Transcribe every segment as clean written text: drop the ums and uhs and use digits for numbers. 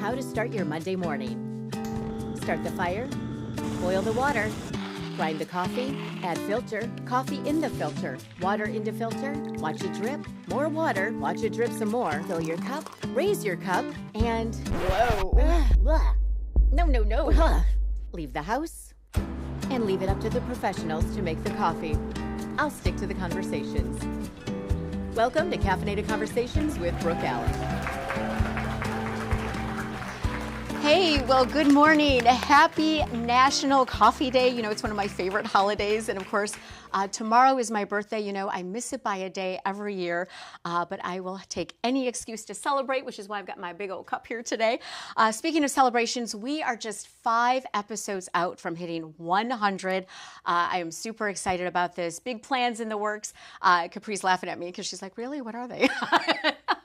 how to start your Monday morning. Start the fire, boil the water, grind the coffee, add filter, coffee in the filter, water into filter, watch it drip, more water, watch it drip some more, fill your cup, raise your cup, and no. Leave the house and leave it up to the professionals to make the coffee. I'll stick to the conversations. Welcome to Caffeinated Conversations with Brooke Allen. Hey, well, good morning. Happy National Coffee Day. You know, it's one of my favorite holidays. And of course, tomorrow is my birthday. You know, I miss it by a day every year, but I will take any excuse to celebrate, which is why I've got my big old cup here today. Speaking of celebrations, we are just 5 episodes out from hitting 100. I am super excited about this. Big plans in the works. Capri's laughing at me because she's like, really? What are they?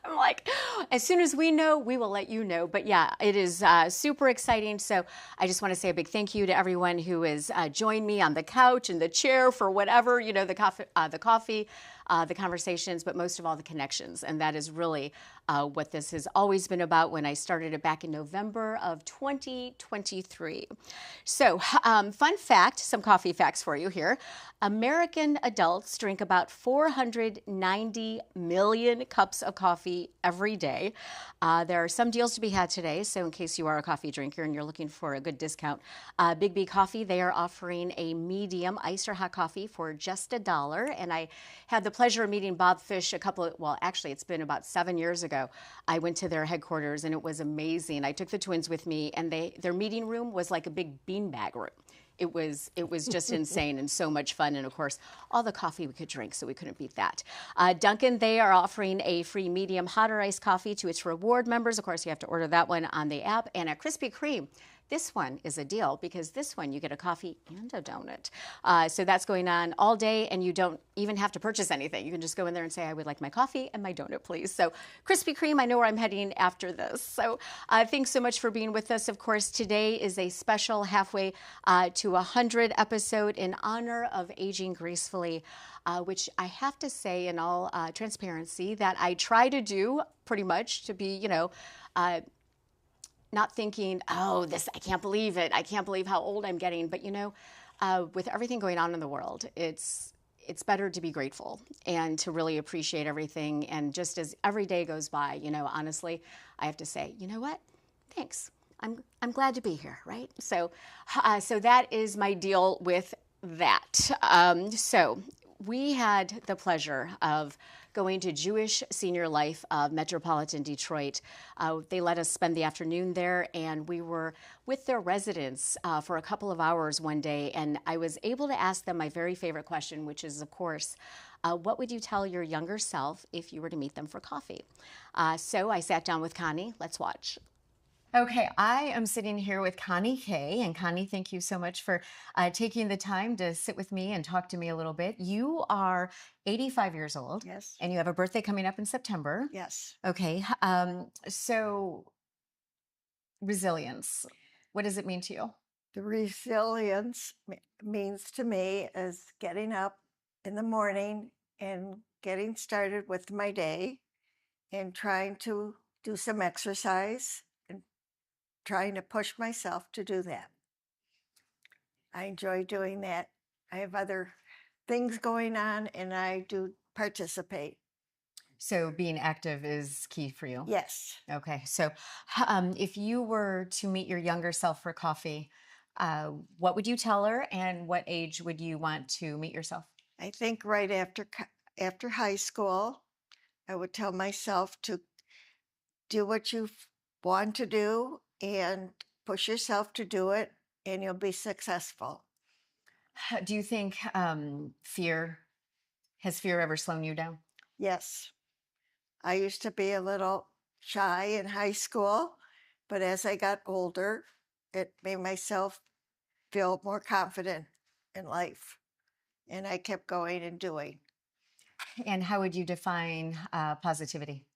I'm like, as soon as we know, we will let you know. But yeah, it is super exciting. So I just want to say a big thank you to everyone who has joined me on the couch, in the chair, for whatever, you know, the coffee, the conversations, but most of all, the connections. And that is really what this has always been about when I started it back in November of 2023. So fun fact, some coffee facts for you here. American adults drink about 490 million cups of coffee every day. There are some deals to be had today, so in case you are a coffee drinker and you're looking for a good discount, Big B Coffee, they are offering a medium iced or hot coffee for just $1. And I had the pleasure of meeting Bob Fish actually it's been about 7 years ago. I went to their headquarters and it was amazing. I took the twins with me and their meeting room was like a big beanbag room. It was just insane and so much fun. And of course, all the coffee we could drink, so we couldn't beat that. Dunkin', they are offering a free medium hot or iced coffee to its reward members. Of course, you have to order that one on the app. And at Krispy Kreme, this one is a deal because this one you get a coffee and a donut. So that's going on all day and you don't even have to purchase anything. You can just go in there and say, I would like my coffee and my donut, please. So Krispy Kreme, I know where I'm heading after this. So thanks so much for being with us. Of course, today is a special halfway to 100 episode in honor of aging gracefully, which I have to say in all transparency that I try to do pretty much to be, not thinking, I can't believe it. I can't believe how old I'm getting. But, with everything going on in the world, it's better to be grateful and to really appreciate everything. And just as every day goes by, honestly, I have to say, you know what? Thanks. I'm glad to be here, right? So that is my deal with that. So we had the pleasure of going to Jewish Senior Life of Metropolitan Detroit. They let us spend the afternoon there, and we were with their residents for a couple of hours one day, and I was able to ask them my very favorite question, which is, of course, what would you tell your younger self if you were to meet them for coffee? So I sat down with Connie. Let's watch. Okay, I am sitting here with Connie Kay. And Connie, thank you so much for taking the time to sit with me and talk to me a little bit. You are 85 years old. Yes. And you have a birthday coming up in September. Yes. Okay, so resilience, what does it mean to you? The resilience means to me is getting up in the morning and getting started with my day and trying to do some exercise and trying to push myself to do that. I enjoy doing that. I have other things going on and I do participate. So being active is key for you? Yes. Okay, so if you were to meet your younger self for coffee, what would you tell her and what age would you want to meet yourself? I think right after high school, I would tell myself to do what you want to do and push yourself to do it, and you'll be successful. Do you think has fear ever slowed you down? Yes. I used to be a little shy in high school, but as I got older, it made myself feel more confident in life. And I kept going and doing. And how would you define positivity?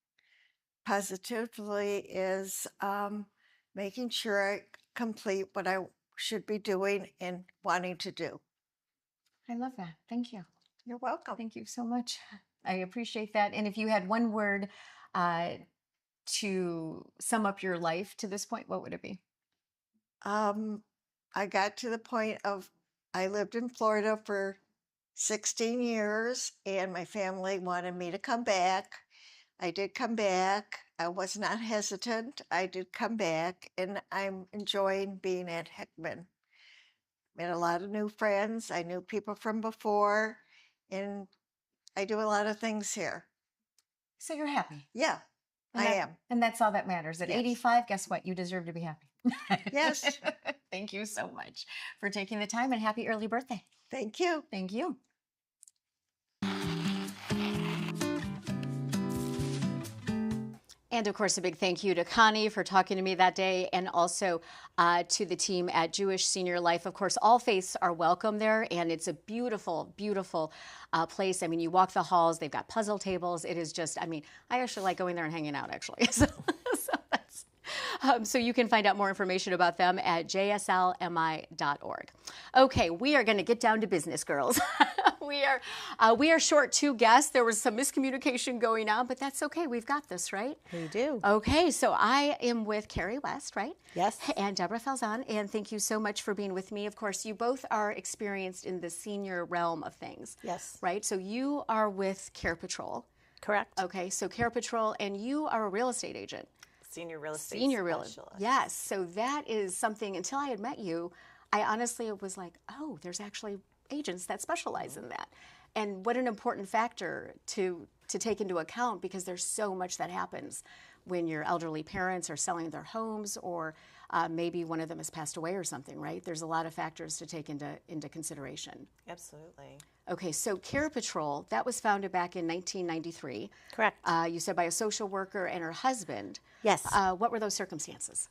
Positively is making sure I complete what I should be doing and wanting to do. I love that. Thank you. You're welcome. Thank you so much. I appreciate that. And if you had one word to sum up your life to this point, what would it be? I got to the point of I lived in Florida for 16 years, and my family wanted me to come back. I did come back. I was not hesitant. I did come back, and I'm enjoying being at Hickman. Made a lot of new friends. I knew people from before, and I do a lot of things here. So you're happy. Yeah, And I that, am. and that's all that matters. At Yes. 85, guess what? You deserve to be happy. Yes. Thank you so much for taking the time, and happy early birthday. Thank you. Thank you. And of course, a big thank you to Connie for talking to me that day, and also to the team at Jewish Senior Life. Of course, all faiths are welcome there, and it's a beautiful, beautiful place. I mean, you walk the halls, they've got puzzle tables. It is just, I mean, I actually like going there and hanging out, actually. So you can find out more information about them at jslmi.org. Okay, we are going to get down to business, girls. We are short two guests. There was some miscommunication going on, but that's okay. We've got this, right? We do. Okay, so I am with Carrie West, right? Yes. And Deborah Falzon, and thank you so much for being with me. Of course, you both are experienced in the senior realm of things. Yes. Right? So you are with Care Patrol. Correct. Okay, so Care Patrol, and you are a real estate agent. Senior real estate specialist. Yes. So that is something, until I had met you, I honestly was like, oh, there's actually agents that specialize in that. And what an important factor to take into account, because there's so much that happens when your elderly parents are selling their homes, or maybe one of them has passed away or something, right? There's a lot of factors to take into consideration. Absolutely. Okay, so Care Patrol, that was founded back in 1993. Correct. You said by a social worker and her husband. Yes. What were those circumstances?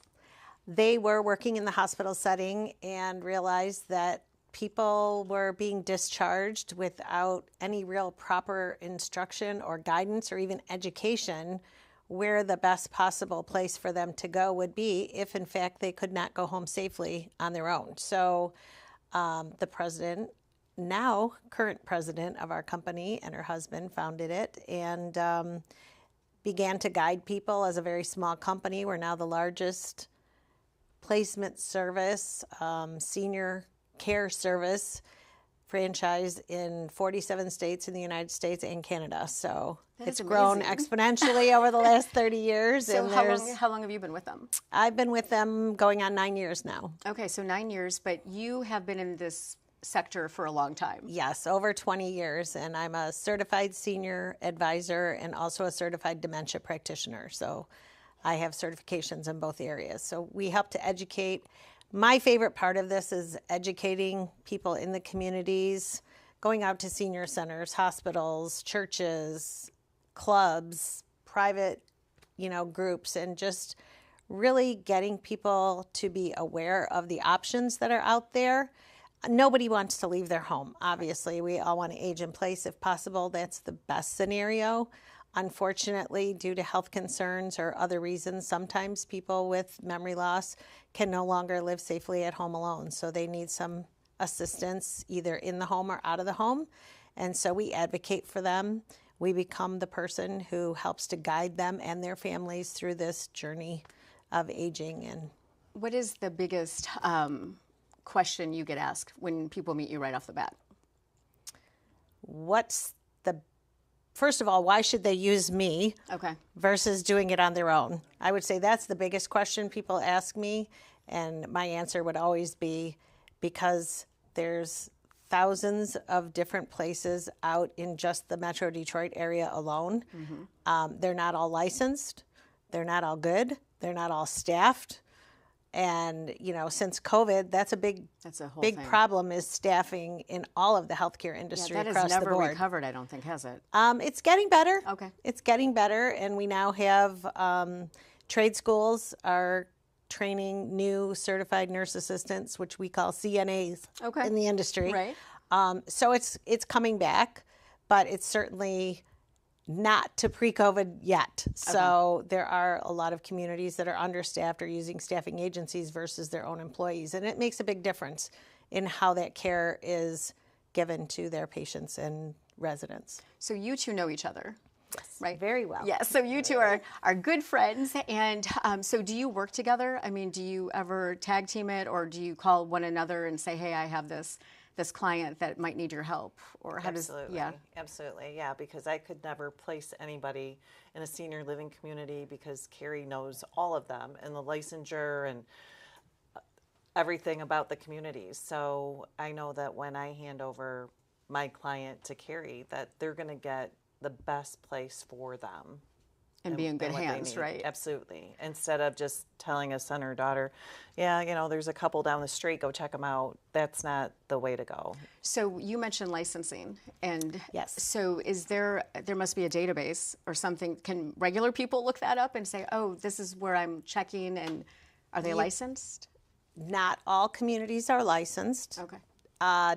They were working in the hospital setting and realized that people were being discharged without any real proper instruction or guidance or even education where the best possible place for them to go would be if, in fact, they could not go home safely on their own. So the president, now current president of our company, and her husband founded it and began to guide people as a very small company. We're now the largest placement service, senior care service franchise in 47 states in the United States and Canada. So it's grown exponentially over the last 30 years. So how long have you been with them? I've been with them going on 9 years now. Okay, so 9 years, but you have been in this sector for a long time. Yes, over 20 years, and I'm a certified senior advisor and also a certified dementia practitioner. So I have certifications in both areas. So we help to educate. My favorite part of this is educating people in the communities, going out to senior centers, hospitals, churches, clubs, private, groups, and just really getting people to be aware of the options that are out there. Nobody wants to leave their home. Obviously, we all want to age in place if possible. That's the best scenario. Unfortunately, due to health concerns or other reasons, sometimes people with memory loss can no longer live safely at home alone. So they need some assistance either in the home or out of the home. And so we advocate for them. We become the person who helps to guide them and their families through this journey of aging. And what is the biggest question you get asked when people meet you right off the bat? First of all, why should they use me versus doing it on their own? I would say that's the biggest question people ask me, and my answer would always be because there's thousands of different places out in just the Metro Detroit area alone. Mm-hmm. They're not all licensed. They're not all good. They're not all staffed. And, since COVID, that's a big problem is staffing in all of the healthcare industry across the board. That has never recovered, I don't think, has it? It's getting better. Okay. It's getting better. And we now have trade schools are training new certified nurse assistants, which we call CNAs in the industry. Right. So it's coming back, but it's certainly not to pre-COVID yet. So there are a lot of communities that are understaffed or using staffing agencies versus their own employees. And it makes a big difference in how that care is given to their patients and residents. So you two know each other? Right. Very well. Yeah, so you two are good friends. And so do you work together? I mean, do you ever tag team it, or do you call one another and say, hey, I have this client that might need your help? Or how Absolutely. does, yeah. Absolutely. Yeah, because I could never place anybody in a senior living community because Carrie knows all of them and the licensure and everything about the communities. So I know that when I hand over my client to Carrie, that they're going to get the best place for them. And be in good what they hands, need. right? Absolutely. Instead of just telling a son or daughter, yeah, you know, there's a couple down the street, go check them out. That's not the way to go. So you mentioned licensing, and Yes. so there must be a database or something. Can regular people look that up and say, oh, this is where I'm checking, and are they licensed? Not all communities are licensed. Okay.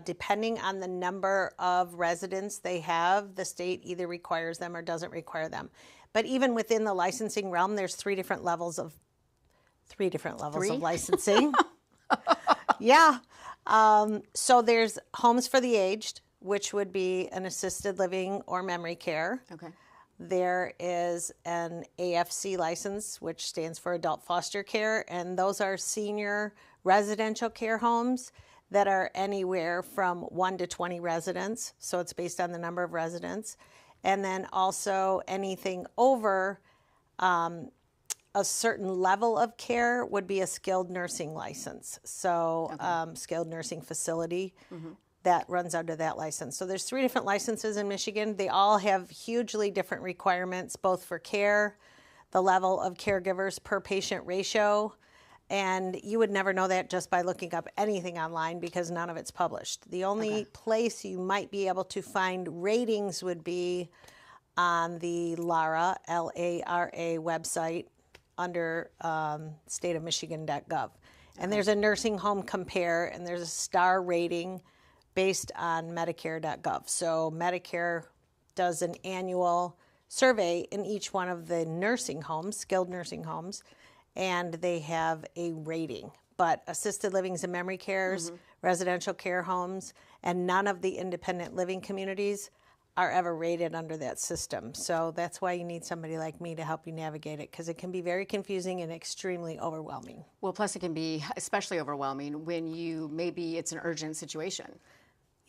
Depending on the number of residents they have, the state either requires them or doesn't require them. But even within the licensing realm, there's three different levels of licensing. Yeah. So there's homes for the aged, which would be an assisted living or memory care. Okay. There is an AFC license, which stands for adult foster care, and those are senior residential care homes that are anywhere from 1 to 20 residents. So it's based on the number of residents. And then also anything over a certain level of care would be a skilled nursing license. So skilled nursing facility that runs under that license. So there's 3 different licenses in Michigan. They all have hugely different requirements, both for care, the level of caregivers per patient ratio, and you would never know that just by looking up anything online because none of it's published. The only place you might be able to find ratings would be on the LARA, L-A-R-A website under stateofmichigan.gov. And there's a nursing home compare, and there's a star rating based on Medicare.gov. So Medicare does an annual survey in each one of the nursing homes, skilled nursing homes, and they have a rating. But assisted livings and memory cares, residential care homes, and none of the independent living communities are ever rated under that system. So that's why you need somebody like me to help you navigate it, because it can be very confusing and extremely overwhelming. Well, plus it can be especially overwhelming when it's an urgent situation,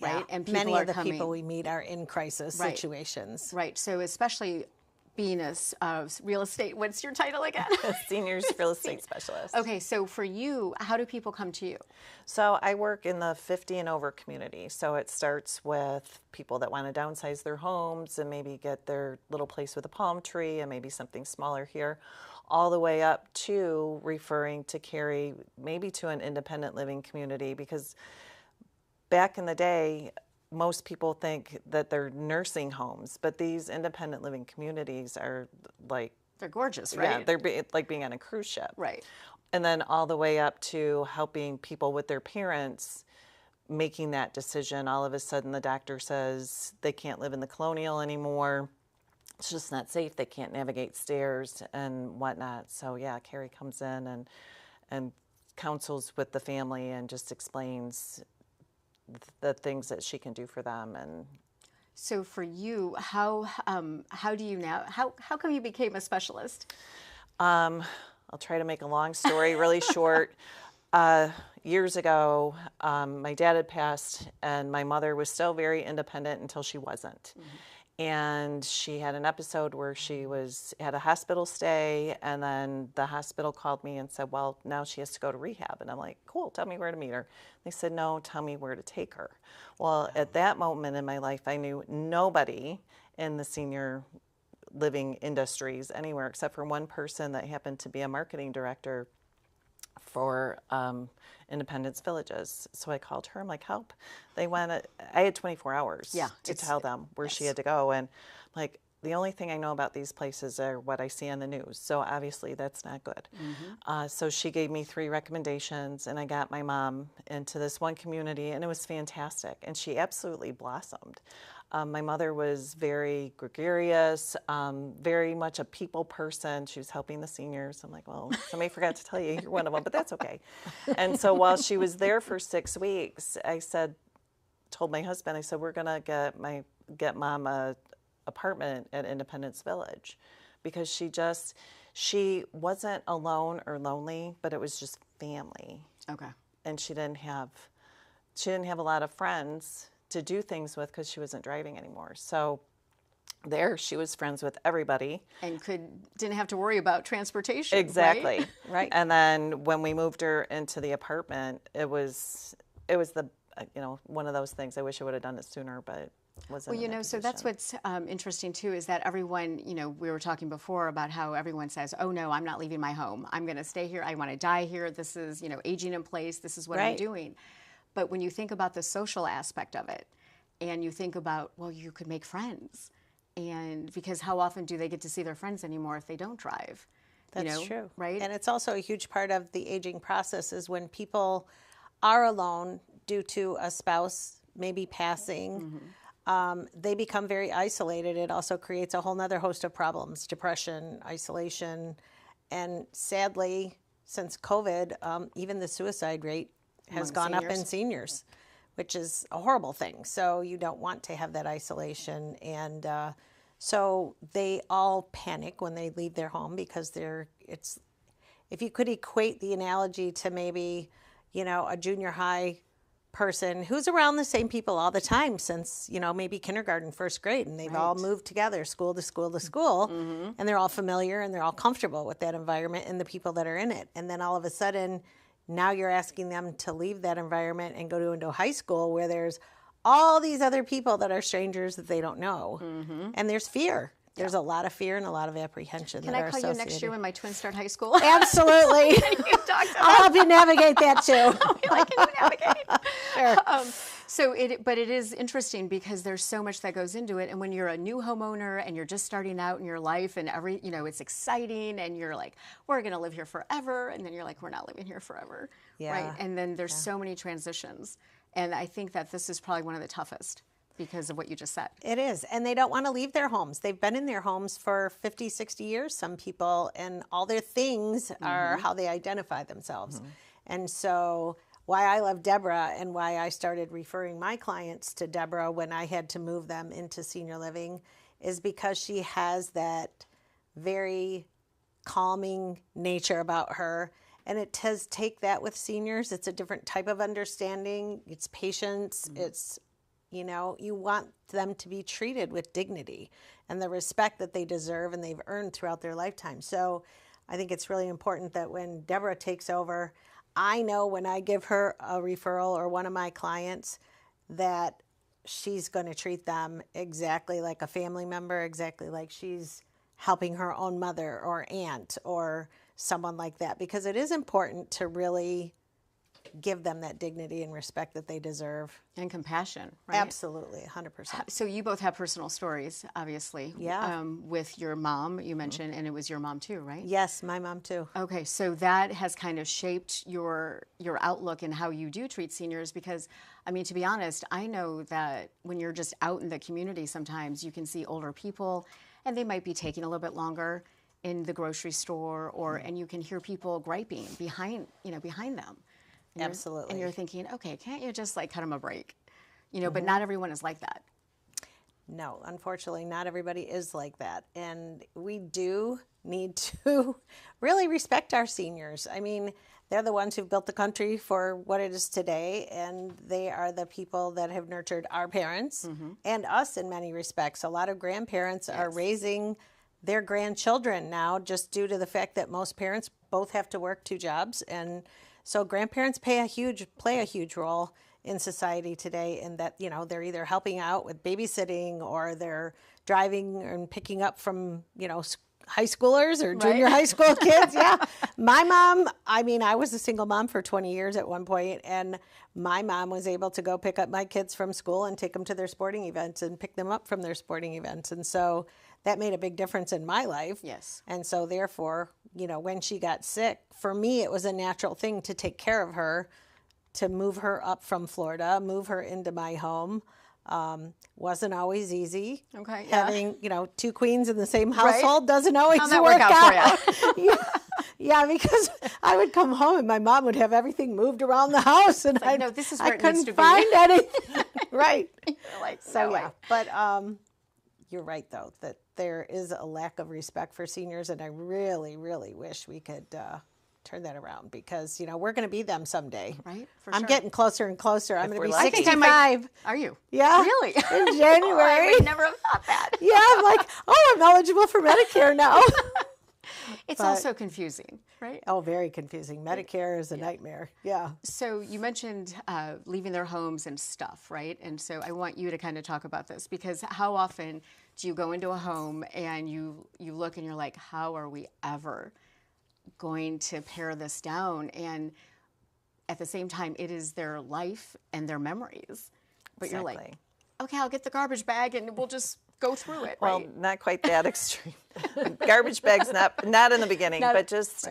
right? Yeah. And people many are of the coming. people we meet are in crisis situations. Right. So especially being a real estate, what's your title again? Seniors real estate specialist. Okay, so for you, how do people come to you? So I work in the 50 and over community. So it starts with people that want to downsize their homes and maybe get their little place with a palm tree and maybe something smaller here, all the way up to referring to Carrie maybe to an independent living community, because back in the day, most people think that they're nursing homes, but these independent living communities are like... They're gorgeous, right? Yeah, they're like being on a cruise ship. Right. And then all the way up to helping people with their parents making that decision. All of a sudden the doctor says they can't live in the colonial anymore. It's just not safe. They can't navigate stairs and whatnot. So yeah, Carrie comes in and counsels with the family and just explains the things that she can do for them. And so for you, how do you now, how come you became a specialist? I'll try to make a long story really short. Years ago, my dad had passed and my mother was still very independent until she wasn't. And she had an episode where she had a hospital stay, and then the hospital called me and said, well, now she has to go to rehab. And I'm like, cool, tell me where to meet her. They said, no, tell me where to take her. Well, at that moment in my life, I knew nobody in the senior living industries anywhere except for one person that happened to be a marketing director for Independence Villages. So I called her. I'm like, help. They went. I had 24 hours to tell them where she had to go. And like, the only thing I know about these places are what I see on the news. So obviously that's not good. So she gave me 3 recommendations, and I got my mom into this one community, and it was fantastic. And she absolutely blossomed. My mother was very gregarious, very much a people person. She was helping the seniors. I'm like, well, somebody forgot to tell you you're one of them, but that's okay. And so while she was there for 6 weeks, I told my husband, I said, we're gonna get mom a apartment at Independence Village, because she wasn't alone or lonely, but it was just family. Okay. And she didn't have a lot of friends to do things with because she wasn't driving anymore. So there she was friends with everybody. And didn't have to worry about transportation. Exactly. Right? Right. And then when we moved her into the apartment, it was the, one of those things. I wish I would have done it sooner, but wasn't. Well, so that's what's interesting too, is that everyone, we were talking before about how everyone says, oh no, I'm not leaving my home. I'm going to stay here. I want to die here. This is, aging in place. This is what I'm doing. But when you think about the social aspect of it, and you think about, well, you could make friends. And because how often do they get to see their friends anymore if they don't drive? That's true. Right? And it's also a huge part of the aging process is when people are alone due to a spouse maybe passing, they become very isolated. It also creates a whole nother host of problems, depression, isolation. And sadly, since COVID, even the suicide rate has gone up in seniors, which is a horrible thing. So you don't want to have that isolation. And so they all panic when they leave their home because if you could equate the analogy to maybe, a junior high person who's around the same people all the time since, maybe kindergarten, first grade, and they've all moved together, school to school to school, and they're all familiar and they're all comfortable with that environment and the people that are in it. And then all of a sudden, now you're asking them to leave that environment and go into high school where there's all these other people that are strangers that they don't know. And there's fear. There's a lot of fear and a lot of apprehension. Can I call you next year when my twins start high school? Absolutely. I'll help you navigate that too. Can you navigate? Sure. But it is interesting because there's so much that goes into it. And when you're a new homeowner and you're just starting out in your life and it's exciting and you're like, we're going to live here forever. And then you're like, we're not living here forever. Yeah. Right. And then there's so many transitions. And I think that this is probably one of the toughest because of what you just said. It is. And they don't want to leave their homes. They've been in their homes for 50, 60 years, some people, and all their things are how they identify themselves. And so why I love Deborah and why I started referring my clients to Deborah when I had to move them into senior living is because she has that very calming nature about her. And it does take that with seniors. It's a different type of understanding. It's patience. It's, you want them to be treated with dignity and the respect that they deserve and they've earned throughout their lifetime. So I think it's really important that when Deborah takes over, I know when I give her a referral or one of my clients that she's going to treat them exactly like a family member, exactly like she's helping her own mother or aunt or someone like that, because it is important to really give them that dignity and respect that they deserve. And compassion, right? Absolutely, 100%. So you both have personal stories, obviously. Yeah. With your mom, you mentioned, and it was your mom too, right? Yes, my mom too. Okay, so that has kind of shaped your outlook and how you do treat seniors because, to be honest, I know that when you're just out in the community sometimes you can see older people and they might be taking a little bit longer in the grocery store and you can hear people griping behind them. Absolutely. And you're thinking, okay, can't you just cut them a break? But not everyone is like that. No, unfortunately, not everybody is like that. And we do need to really respect our seniors. They're the ones who've built the country for what it is today, and they are the people that have nurtured our parents and us in many respects. A lot of grandparents are raising their grandchildren now just due to the fact that most parents both have to work 2 jobs. And so grandparents play a huge role in society today in that, they're either helping out with babysitting or they're driving and picking up from, high schoolers or junior high school kids. Yeah. My mom, I was a single mom for 20 years at one point, and my mom was able to go pick up my kids from school and take them to their sporting events and pick them up from their sporting events. And so that made a big difference in my life. Yes. And so therefore, when she got sick, for me, it was a natural thing to take care of her, to move her up from Florida, move her into my home. Wasn't always easy. Okay. Yeah. Having, 2 queens in the same household doesn't always How'd that work out for you? Yeah, because I would come home and my mom would have everything moved around the house, and no, this is where I it needs couldn't to be. find anything. Right. You're like, So no yeah, way. you're right, though, that there is a lack of respect for seniors, and I really, really wish we could turn that around because, we're going to be them someday. Right, for I'm sure. getting closer and closer. I'm going to we're be lucky. I think 65. Are you? Yeah. Really? In January. I would never have thought that. Yeah, I'm like, oh, I'm eligible for Medicare now. It's also confusing, right? Oh, very confusing. Medicare is a nightmare. Yeah. So you mentioned leaving their homes and stuff, right? And so I want you to kind of talk about this because how often do you go into a home and you look and you're like, how are we ever going to pare this down? And at the same time, it is their life and their memories. But you're like, okay, I'll get the garbage bag and we'll just go through it, Well, right? not quite that extreme. Garbage bags, not in the beginning, but just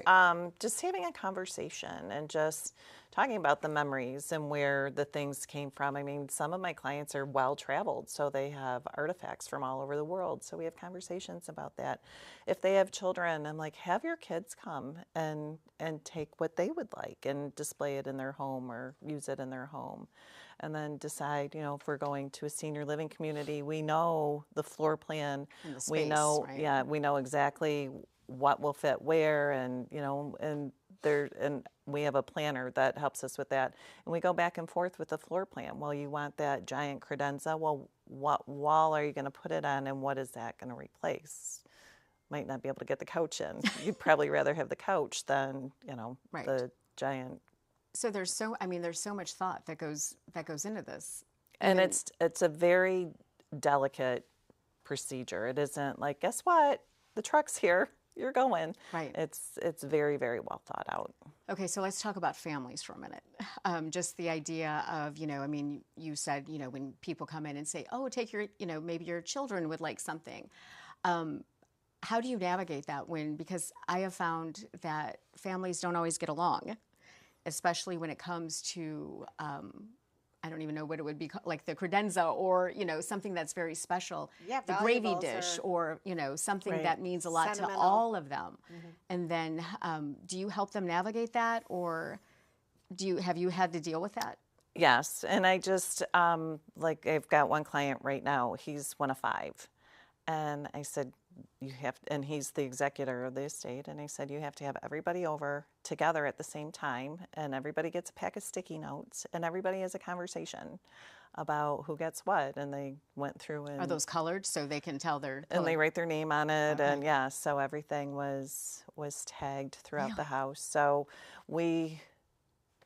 just having a conversation and just talking about the memories and where the things came from. I mean, some of my clients are well traveled, so they have artifacts from all over the world. So we have conversations about that. If they have children, I'm like, have your kids come and take what they would like and display it in their home or use it in their home. And then decide, if we're going to a senior living community, we know the floor plan. And the we space, know, right? we know exactly what will fit where, and and we have a planner that helps us with that. And we go back and forth with the floor plan. Well, you want that giant credenza. Well, what wall are you going to put it on, and what is that going to replace? Might not be able to get the couch in. You'd probably rather have the couch than the giant. So there's so much thought that goes into this. And it's a very delicate procedure. It isn't like, guess what? The truck's here. You're going. Right. It's very, very well thought out. Okay, so let's talk about families for a minute. Just the idea of, you said, when people come in and say, oh, take your, maybe your children would like something. How do you navigate that because I have found that families don't always get along, especially when it comes to, I don't even know what it would be called, like the credenza or, something that's very special. Yeah, the gravy dish or, something that means a lot to all of them. Mm-hmm. And then do you help them navigate that or have you had to deal with that? Yes. And I just, I've got one client right now. He's one of 5. And I said, and he's the executor of the estate, and I said, you have to have everybody over together at the same time, and everybody gets a pack of sticky notes, and everybody has a conversation about who gets what, and they went through and... Are those colored so they can tell their... And they write their name on it, and so everything was tagged throughout the house. So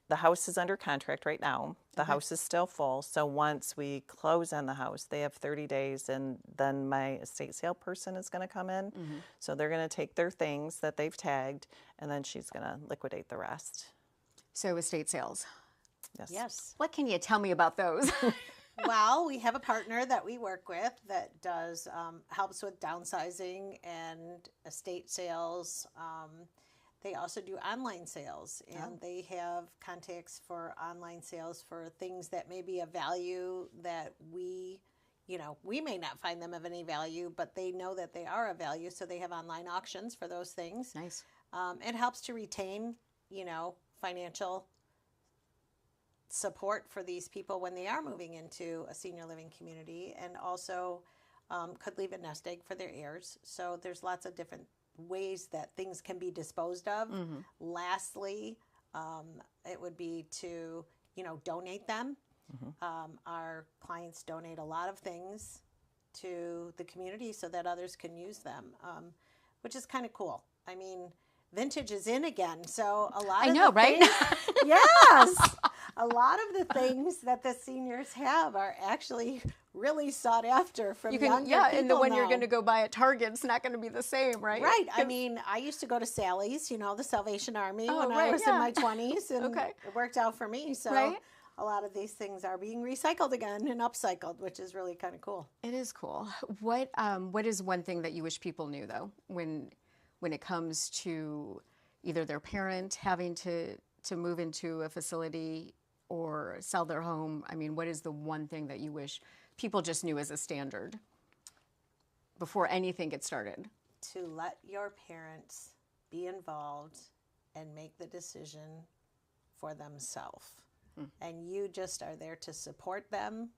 the house is under contract right now. The house is still full. So once we close on the house, they have 30 days, and then my estate sale person is going to come in. Mm-hmm. So they're going to take their things that they've tagged, and then she's going to liquidate the rest. So estate sales. Yes. What can you tell me about those? Well, we have a partner that we work with that does helps with downsizing and estate sales. They also do online sales, and they have contacts for online sales for things that may be of value that we may not find them of any value, but they know that they are of value, so they have online auctions for those things. Nice. It helps to retain, financial support for these people when they are moving into a senior living community, and also could leave a nest egg for their heirs. So there's lots of different ways that things can be disposed of. Mm-hmm. Lastly, it would be to, donate them. Mm-hmm. Our clients donate a lot of things to the community so that others can use them, which is kind of cool. I mean, vintage is in again, so a lot of right? Things, yes, a lot of the things that the seniors have are actually really sought after from younger people and the one now. You're going to go buy at Target's not going to be the same, right? Right. I mean, I used to go to Sally's, the Salvation Army when I was in my 20s, and it worked out for me. So a lot of these things are being recycled again and upcycled, which is really kind of cool. It is cool. What is one thing that you wish people knew, though, when it comes to either their parent having to move into a facility or sell their home? I mean, what is the one thing that you wish people just knew as a standard before anything gets started? To let your parents be involved and make the decision for themselves. And you just are there to support them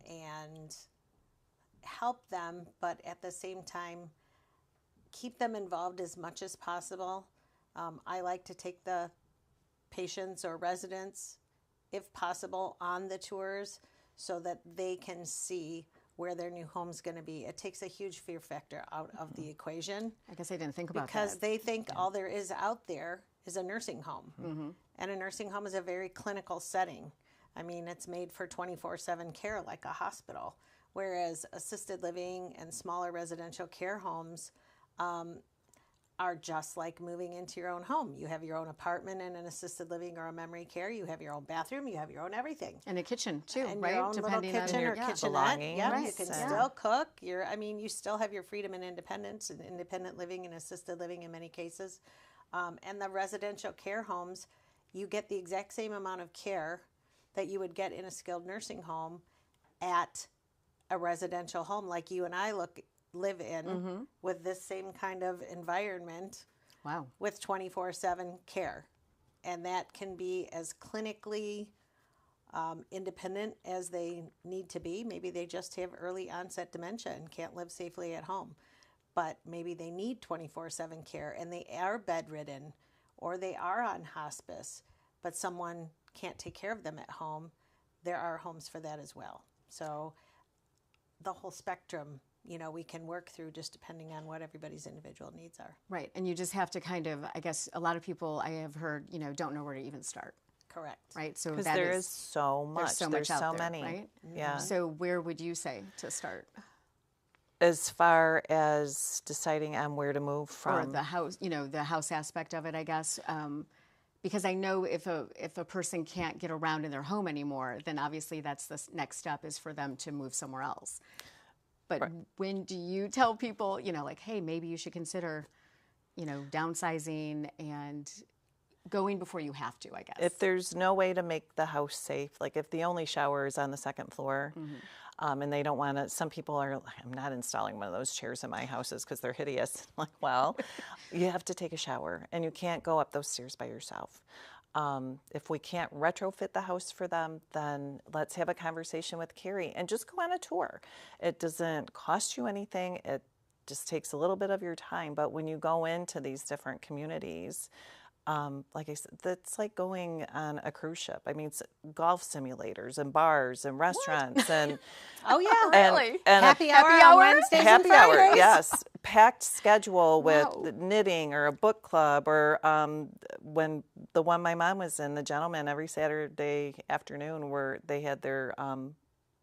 and help them, but at the same time, keep them involved as much as possible. I like to take the patients or residents, if possible, on the tours so that they can see where their new home's going to be. It takes a huge fear factor out of the equation. I guess I didn't think about because that. they think all there is out there is a nursing home. And a nursing home is a very clinical setting. I mean, it's made for 24/7 care like a hospital, whereas assisted living and smaller residential care homes are just like moving into your own home. You have your own apartment in an assisted living or a memory care. You have your own bathroom. You have your own everything. And a kitchen too, And right? your own little kitchen or kitchenette. belongings. Yeah, you Right. can Yeah. still cook. You still have your freedom and independence and independent living and assisted living in many cases. And the residential care homes, you get the exact same amount of care that you would get in a skilled nursing home at a residential home like you and I live in with this same kind of environment Wow. with 24/7 care. And that can be as clinically independent as they need to be. Maybe they just have early onset dementia and can't live safely at home. But maybe they need 24/7 care and they are bedridden or they are on hospice, but someone can't take care of them at home. There are homes for that as well. So the whole spectrum, we can work through just depending on what everybody's individual needs are. Right. And you just have to kind of, I guess, a lot of people I have heard, don't know where to even start. Correct. Right. So Because that there is so much. There's so much out there, many. right? Yeah. So where would you say to start? As far as deciding on where to move Or from. the house, the house aspect of it, I guess. Because I know if a person can't get around in their home anymore, then obviously that's the next step is for them to move somewhere else. But when do you tell people, like, hey, maybe you should consider, downsizing and going before you have to, I guess. If there's no way to make the house safe, like if the only shower is on the second floor, and they don't want to, some people are like, I'm not installing one of those chairs in my houses because they're hideous. Like, well, you have to take a shower and you can't go up those stairs by yourself. If we can't retrofit the house for them, then let's have a conversation with Carrie and just go on a tour. It doesn't cost you anything. It just takes a little bit of your time. But when you go into these different communities, like I said, that's like going on a cruise ship. I mean, it's golf simulators and bars and restaurants and Oh, yeah. Really? and Happy hour on Wednesdays and happy hour, Fridays. yes, packed schedule with Wow. knitting or a book club or when the one my mom was in, the gentleman every Saturday afternoon where they had their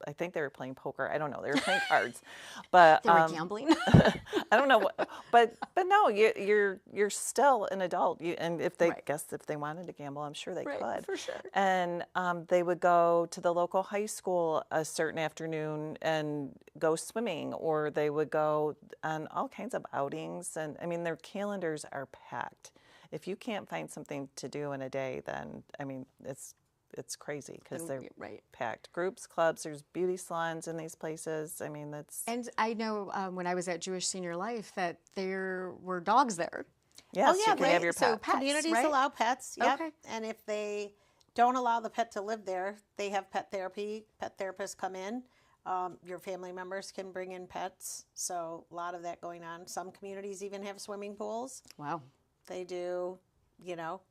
I think they were playing poker. I don't know. They were playing cards, but They were gambling. I don't know what, but no, you're still an adult. And if they Right. if they wanted to gamble, I'm sure they Right, could. for sure. And they would go to the local high school a certain afternoon and go swimming, or they would go on all kinds of outings. And I mean, their calendars are packed. If you can't find something to do in a day, then I mean, it's crazy because they're right. packed. Groups, clubs, there's beauty salons in these places. I mean, that's And I know when I was at Jewish Senior Life that there were dogs there. yes, yeah, you can right. have your So pet. pets, Communities right? allow pets. Yep. Okay. And if they don't allow the pet to live there, they have pet therapy. Pet therapists come in. Your family members can bring in pets. So a lot of that going on. Some communities even have swimming pools. Wow. They do,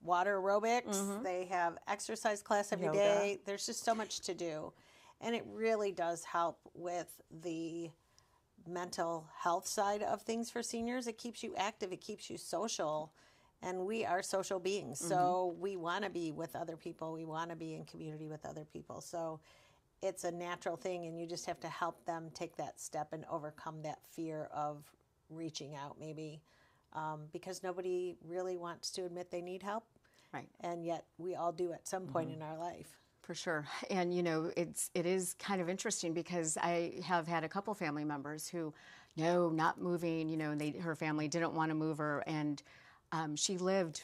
water aerobics. They have exercise class every Yoga. day. There's just so much to do. And it really does help with the mental health side of things for seniors. It keeps you active. It keeps you social. And we are social beings. So we want to be with other people. We want to be in community with other people. So it's a natural thing. And you just have to help them take that step and overcome that fear of reaching out maybe. Because nobody really wants to admit they need help. Right. And yet we all do at some point in our life. For sure. And, it is kind of interesting because I have had a couple family members who, no, not moving, her family didn't want to move her. And she lived,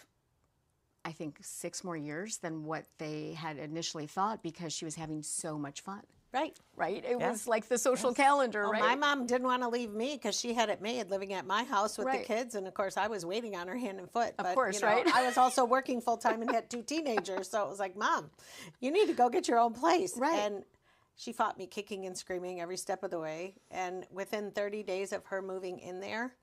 I think, 6 more years than what they had initially thought because she was having so much fun. Right. Right? It was like the social calendar, Well, right? my mom didn't want to leave me because she had it made living at my house with Right. the kids. And of course, I was waiting on her hand and foot. But, course, right? I was also working full time and had 2 teenagers. So it was like, Mom, you need to go get your own place. Right. And She fought me kicking and screaming every step of the way. And within 30 days of her moving in there,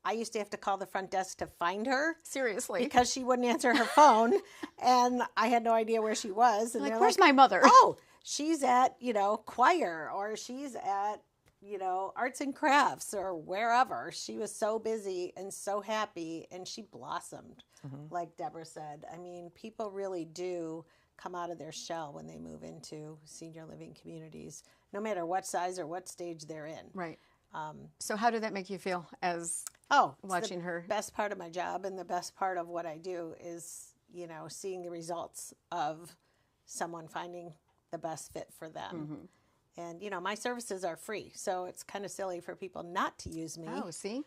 I used to have to call the front desk to find her. Seriously. Because she wouldn't answer her phone. And I had no idea where she was. And Like, they're where's my mother? Oh, she's at, choir, or she's at, arts and crafts, or wherever. She was so busy and so happy, and she blossomed, like Deborah said. I mean, people really do come out of their shell when they move into senior living communities, no matter what size or what stage they're in. Right. So how did that make you feel as watching her? Best part of my job and the best part of what I do is, seeing the results of someone finding the best fit for them. And, my services are free, so it's kind of silly for people not to use me. Oh, see?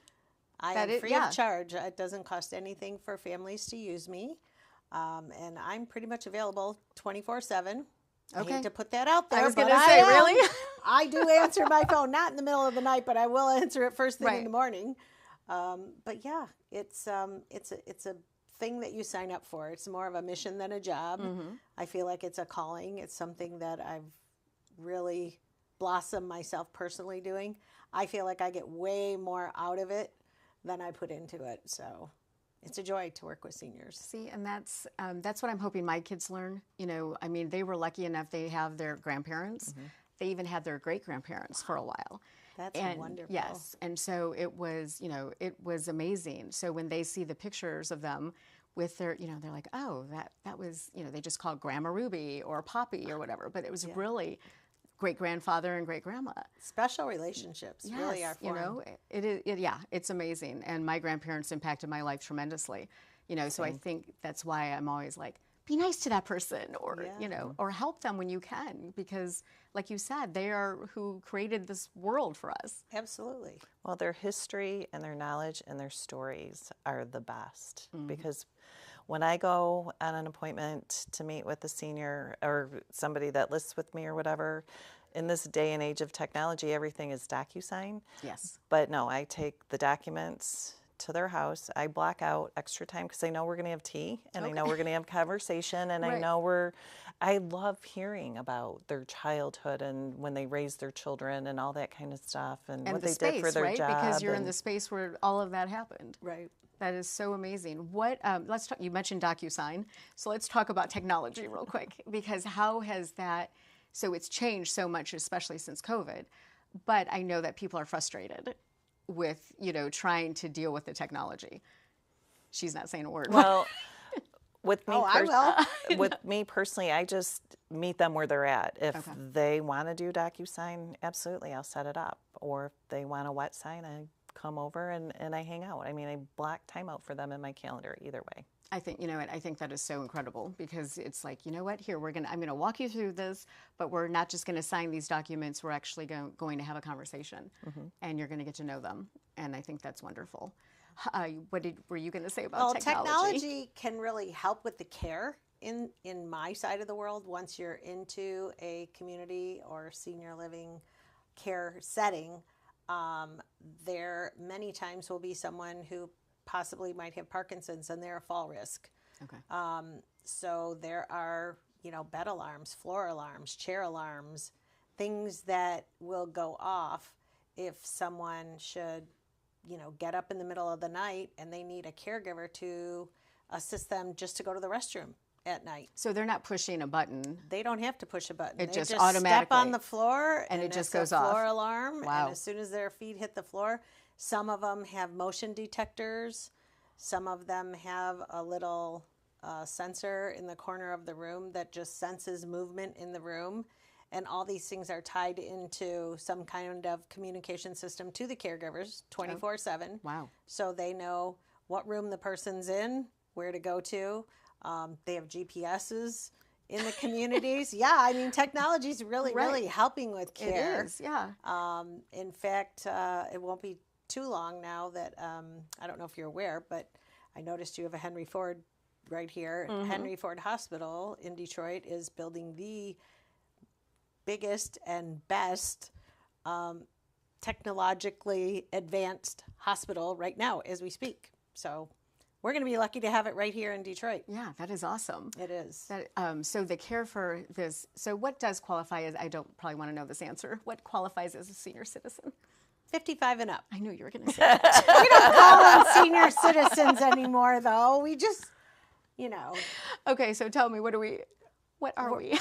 I am free of charge. It doesn't cost anything for families to use me. And I'm pretty much available 24/7. I hate to put that out there. I was going to say, really? I do answer my phone, not in the middle of the night, but I will answer it first thing in the morning. But yeah, it's a thing that you sign up for. It's more of a mission than a job. I feel like it's a calling. It's something that I've really blossomed myself personally doing. I feel like I get way more out of it than I put into it. So it's a joy to work with seniors. See, and that's what I'm hoping my kids learn. I mean, they were lucky enough they have their grandparents. They even had their great-grandparents for a while. That's wonderful. Yes, and so it was, it was amazing. So when they see the pictures of them with their, they're like, oh, that was, they just called Grandma Ruby or Poppy or whatever, but it was really great-grandfather and great-grandma. Special relationships really are formed. It's amazing. And my grandparents impacted my life tremendously, so I think that's why I'm always like, be nice to that person, or, or help them when you can, because like you said, they are who created this world for us. Absolutely. Well, their history and their knowledge and their stories are the best, because when I go on an appointment to meet with a senior or somebody that lists with me or whatever, in this day and age of technology, everything is DocuSign. Yes. But no, I take the documents to their house. I block out extra time because I know we're going to have tea, and I know we're going to have conversation, and I know I love hearing about their childhood and when they raised their children and all that kind of stuff, and what they did for their job. Because you're in the space where all of that happened. Right. That is so amazing. What let's talk. You mentioned DocuSign, so let's talk about technology real quick, because how has that? So it's changed so much, especially since COVID. But I know that people are frustrated with trying to deal with the technology. She's not saying a word. Well, with me, I will. With me personally, I just meet them where they're at. If they want to do DocuSign, absolutely, I'll set it up. Or if they want a wet sign, I come over and I hang out. I mean, I block time out for them in my calendar either way. I think, I think that is so incredible, because it's like, what, here, I'm going to walk you through this, but we're not just going to sign these documents. We're actually going to have a conversation, and you're going to get to know them. And I think that's wonderful. What were you going to say about technology? Technology can really help with the care in my side of the world. Once you're into a community or senior living care setting, there many times will be someone who possibly might have Parkinson's, and they're a fall risk. Okay. So there are, bed alarms, floor alarms, chair alarms, things that will go off if someone should, get up in the middle of the night and they need a caregiver to assist them just to go to the restroom at night. So they're not pushing a button. They don't have to push a button. It they just step automatically on the floor and it just it's goes a off. Floor alarm. Wow. And as soon as their feet hit the floor, some of them have motion detectors. Some of them have a little sensor in the corner of the room that just senses movement in the room. And all these things are tied into some kind of communication system to the caregivers 24/7. Wow. So they know what room the person's in, where to go to. They have GPSs in the communities. Yeah, I mean, technology is really helping with care. It is, yeah. In fact, it won't be too long now that, I don't know if you're aware, but I noticed you have a Henry Ford right here. Henry Ford Hospital in Detroit is building the biggest and best technologically advanced hospital right now as we speak. So we're going to be lucky to have it right here in Detroit. Yeah, that is awesome. It is. So the care for this, so what does qualify as, I don't probably want to know this answer, what qualifies as a senior citizen? 55 and up. I knew you were going to say that. We don't call them senior citizens anymore, though. We just, Okay, so tell me, what are we?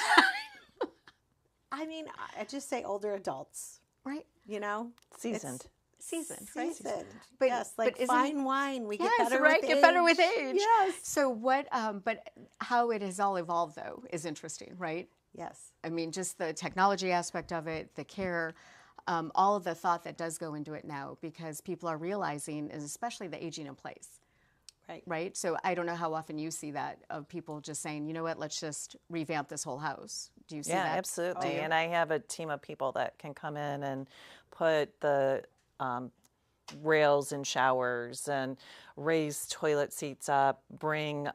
I mean, I just say older adults, Right? Seasoned. Seasoned, right? Seasoned. But- yes, like but fine wine. We get better right, with get age. better with age. Yes. So what, but how it has all evolved, though, is interesting, right? Yes. I mean, just the technology aspect of it, the care, all of the thought that does go into it now, because people are realizing, is especially the aging in place. Right. Right? So I don't know how often you see that, of people just saying, you know what, let's just revamp this whole house. Do you see that? Yeah, absolutely. And I have a team of people that can come in and put the rails in showers and raise toilet seats up, bring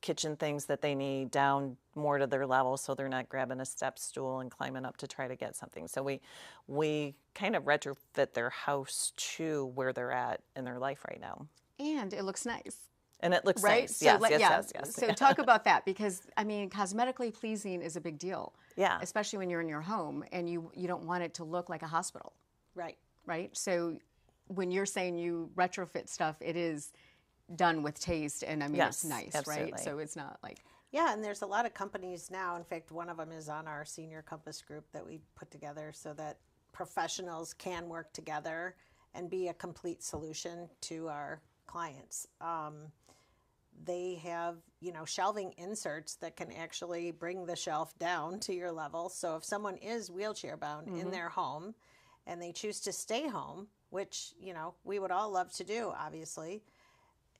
kitchen things that they need down more to their level so they're not grabbing a step stool and climbing up to try to get something. So we kind of retrofit their house to where they're at in their life right now. And it looks nice. And it looks Right? nice. So Yes. So talk about that, because I mean, cosmetically pleasing is a big deal. Yeah. Especially when you're in your home and you don't want it to look like a hospital, Right. right? So when you're saying you retrofit stuff, it is done with taste, and I mean, Yes, it's nice, absolutely. right? So it's not like, Yeah, and there's a lot of companies now. In fact, one of them is on our Senior Compass group that we put together so that professionals can work together and be a complete solution to our clients. They have, shelving inserts that can actually bring the shelf down to your level. So if someone is wheelchair bound in their home and they choose to stay home, which, we would all love to do, obviously,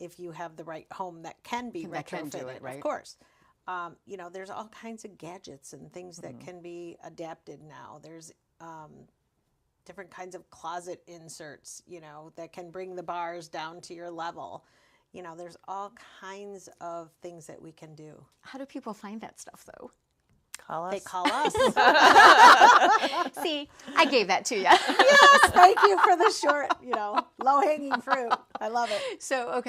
if you have the right home that can be That can do retrofitted, it, right? of course. There's all kinds of gadgets and things that can be adapted now. There's different kinds of closet inserts, that can bring the bars down to your level. There's all kinds of things that we can do. how do people find that stuff, though? Call us. They call us. See, I gave that to you. Yes, thank you for the short, low-hanging fruit. I love it. So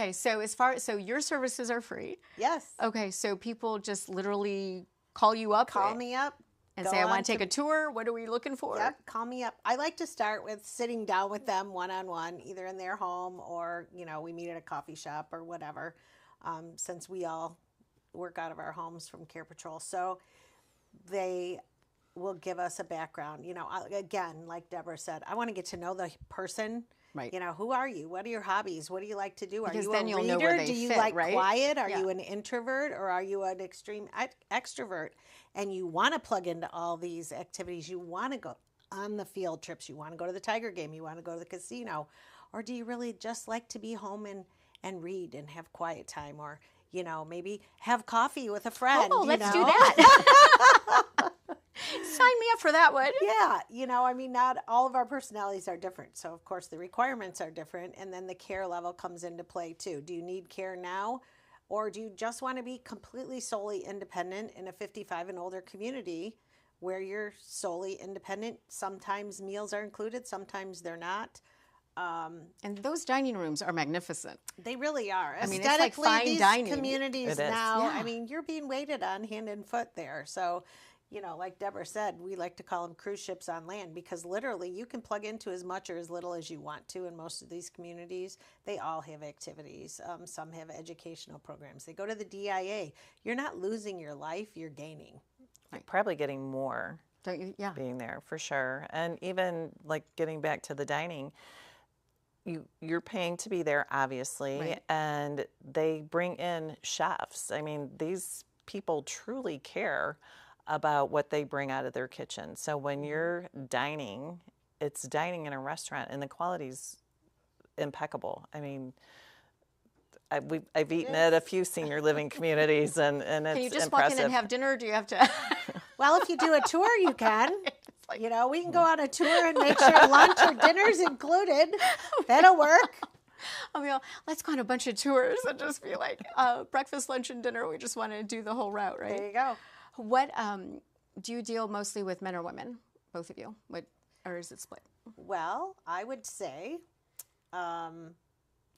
so your services are free. Yes. Okay, so people just literally call you up. Call me up. and go say, I on want to take a tour. What are we looking for? Yep, call me up. I like to start with sitting down with them one-on-one, either in their home or, we meet at a coffee shop or whatever, since we all work out of our homes from Care Patrol. So they will give us a background. Again, like Deborah said, I want to get to know the person. Right. Who are you? What are your hobbies? What do you like to do? Because are you then a you'll reader? know where they do you fit, like right? quiet? Are Yeah. you an introvert or are you an extreme extrovert? And you want to plug into all these activities. You want to go on the field trips. You want to go to the Tiger game. You want to go to the casino. Or do you really just like to be home and read and have quiet time? Or, maybe have coffee with a friend. Oh, let's do that. Sign me up for that one. Yeah, not all of our personalities are different. So, of course, the requirements are different. And then the care level comes into play, too. Do you need care now? Or do you just want to be completely solely independent in a 55 and older community where you're solely independent? Sometimes meals are included, sometimes they're not. And those dining rooms are magnificent. They really are. I mean, it's like Aesthetically, fine these dining. communities It is. now, Yeah. you're being waited on hand and foot there. So, like Deborah said, we like to call them cruise ships on land because literally you can plug into as much or as little as you want to in most of these communities. They all have activities. Some have educational programs. They go to the DIA. You're not losing your life, you're gaining. Probably getting more Don't you? Yeah. being there for sure. And even like getting back to the dining, you're paying to be there, obviously, Right. and they bring in chefs. I mean, these people truly care about what they bring out of their kitchen. So when you're dining, it's dining in a restaurant, and the quality's impeccable. I mean, I've eaten at a few senior living communities, and it's Can you just impressive. walk in and have dinner, or do you have to? Well, if you do a tour, you can. We can go on a tour and make sure lunch or dinner's included. That'll work. I mean, let's go on a bunch of tours and just be like, breakfast, lunch, and dinner. We just want to do the whole route, right? There you go. What do you deal mostly with, men or women? Both of you? Or is it split? Well, I would say,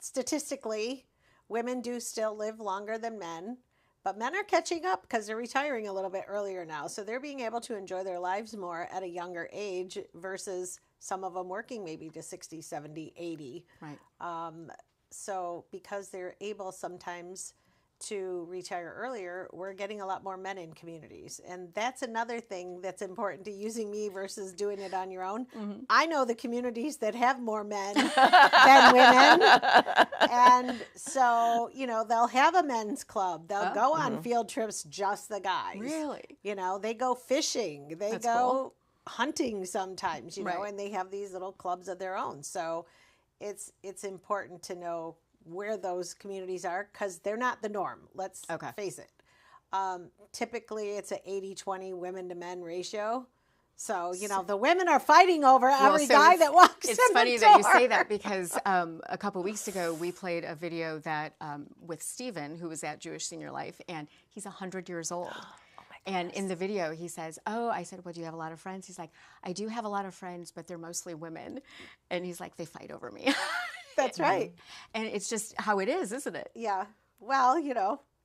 statistically, women do still live longer than men, but men are catching up because they're retiring a little bit earlier now. So they're being able to enjoy their lives more at a younger age versus some of them working maybe to 60, 70, 80. Right. So because they're able sometimes to retire earlier, we're getting a lot more men in communities. And that's another thing that's important to using me versus doing it on your own. I know the communities that have more men than women. And so, they'll have a men's club. They'll go on field trips, just the guys. Really? They go fishing. They That's go cool. hunting sometimes, Right. and they have these little clubs of their own. So it's important to know where those communities are because they're not the norm. Let's face it. Typically, it's an 80-20 women to men ratio. So, the women are fighting over every guy that walks in the door. It's funny that you say that because a couple weeks ago, we played a video that with Stephen, who was at Jewish Senior Life, and he's 100 years old. And in the video, he says, I said, well, do you have a lot of friends? He's like, I do have a lot of friends, but they're mostly women. And he's like, they fight over me. That's right. And it's just how it is, isn't it? Yeah. Well,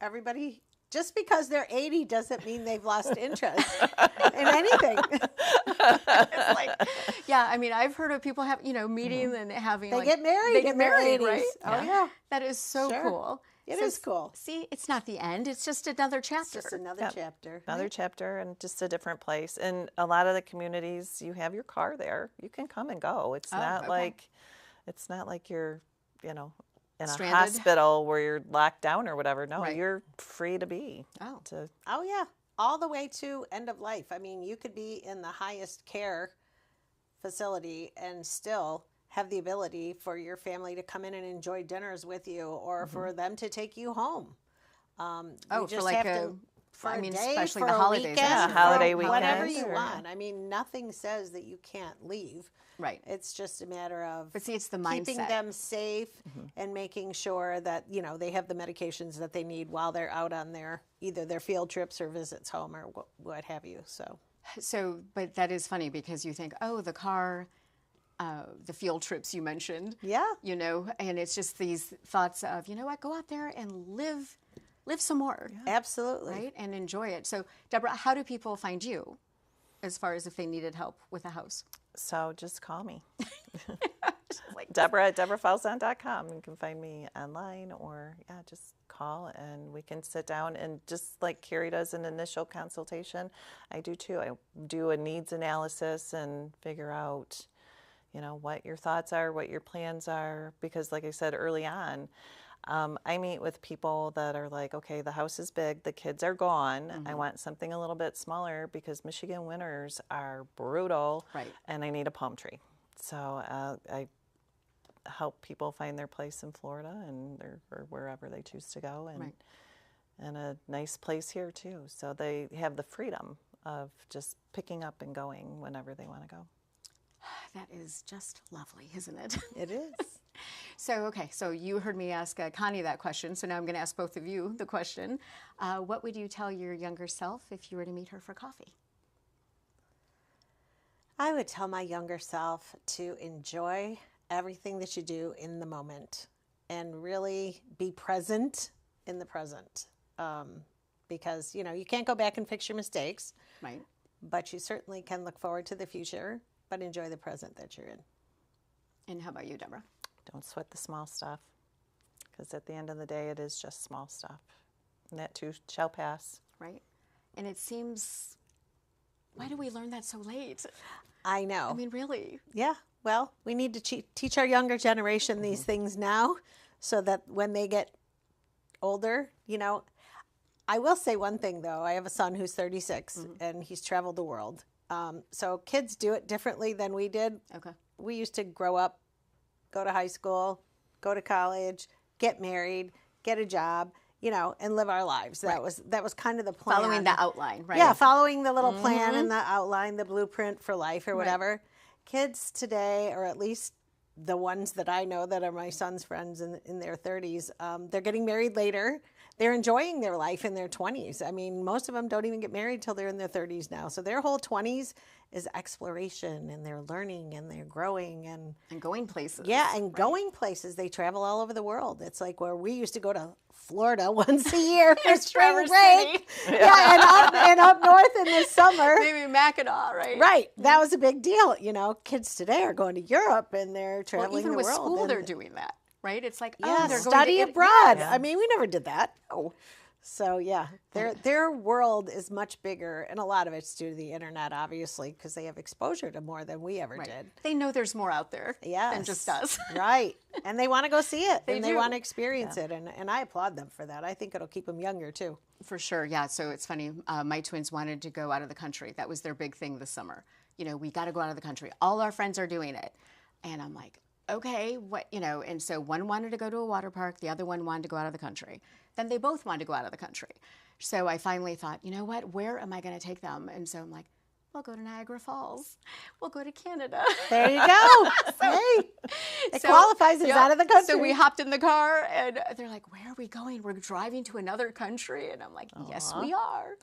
everybody, just because they're 80 doesn't mean they've lost interest in anything. It's like, yeah, I mean, I've heard of people have, meeting and having They get married. They get in their married, 80s. right? Oh, yeah. That is so Sure. cool. It is cool. See, it's not the end. It's just another chapter. Just another chapter. Another chapter and just a different place. And a lot of the communities, you have your car there. You can come and go. It's not like you're, in a Stranded? hospital where you're locked down or whatever. No, Right. you're free to be. Oh, yeah. All the way to end of life. I mean, you could be in the highest care facility and still have the ability for your family to come in and enjoy dinners with you or for them to take you home. You just for like have to, for a day, especially for the a holidays. weekend, Yeah, for holiday whatever weekend you or- want. I mean, nothing says that you can't leave. Right. It's just a matter of But see, it's the keeping mindset. them safe and making sure that, they have the medications that they need while they're out on either their field trips or visits home or what have you. So, But that is funny because you think, the car, the field trips you mentioned. yeah. And it's just these thoughts of, go out there and live some more. Absolutely. Right? And enjoy it. So, Deborah, how do people find you as far as if they needed help with a house? So just call me. Deborah at DeborahFalzon.com. You can find me online or, just call and we can sit down and just like Carrie does an initial consultation, I do too. I do a needs analysis and figure out, what your thoughts are, what your plans are. Because like I said early on, I meet with people that are like, okay, the house is big, the kids are gone. I want something a little bit smaller because Michigan winters are brutal, Right. and I need a palm tree. So I help people find their place in Florida or wherever they choose to go, and a nice place here too. So they have the freedom of just picking up and going whenever they want to go. That is just lovely, isn't it? It is. So you heard me ask Connie that question, so now I'm going to ask both of you the question. What would you tell your younger self if you were to meet her for coffee? I would tell my younger self to enjoy everything that you do in the moment and really be present in the present. Because, you can't go back and fix your mistakes, Right. but you certainly can look forward to the future, but enjoy the present that you're in. And how about you, Deborah? Don't sweat the small stuff, because at the end of the day, it is just small stuff. And that too shall pass. Right. And it seems, why do we learn that so late? I know. I mean, really? Yeah. Well, we need to teach our younger generation these things now so that when they get older, I will say one thing, though. I have a son who's 36, and he's traveled the world. So kids do it differently than we did. Okay. We used to grow up, go to high school, go to college, get married, get a job, and live our lives. That was kind of the plan. Following the outline, right? Yeah, following the little plan and the outline, the blueprint for life or whatever. Kids today, or at least the ones that I know that are my son's friends in their 30s, they're getting married later. they're enjoying their life in their 20s. I mean, most of them don't even get married till they're in their 30s now. So their whole 20s is exploration, and they're learning and they're growing and going places. Yeah, and going places. They travel all over the world. It's like where we used to go to Florida once a year for spring Traverse break. City. And up north in the summer. Maybe Mackinac, right? Right. That was a big deal. You know, kids today are going to Europe and they're traveling even the with world. school, and they're doing that, right? It's like, yeah, they're study going to abroad. Yes. I mean, we never did that. Oh. So yeah, their world is much bigger, and a lot of it's due to the internet, obviously, because they have exposure to more than we ever did. They know there's more out there than just us. Right. And they want to go see it, and they do. want to experience it, and I applaud them for that. I think it'll keep them younger, too. For sure, yeah. So it's funny, my twins wanted to go out of the country. That was their big thing this summer. You know, we got to go out of the country. All our friends are doing it. And I'm like, okay, what, you know, and so one wanted to go to a water park, the other one wanted to go out of the country. Then they both wanted to go out of the country. So I finally thought, you know what, where am I going to take them? And so I'm like, we'll go to Niagara Falls. We'll go to Canada. There you go. Hey, it qualifies as out of the country. So we hopped in the car, and they're like, where are we going? We're driving to another country. And I'm like, yes, we are.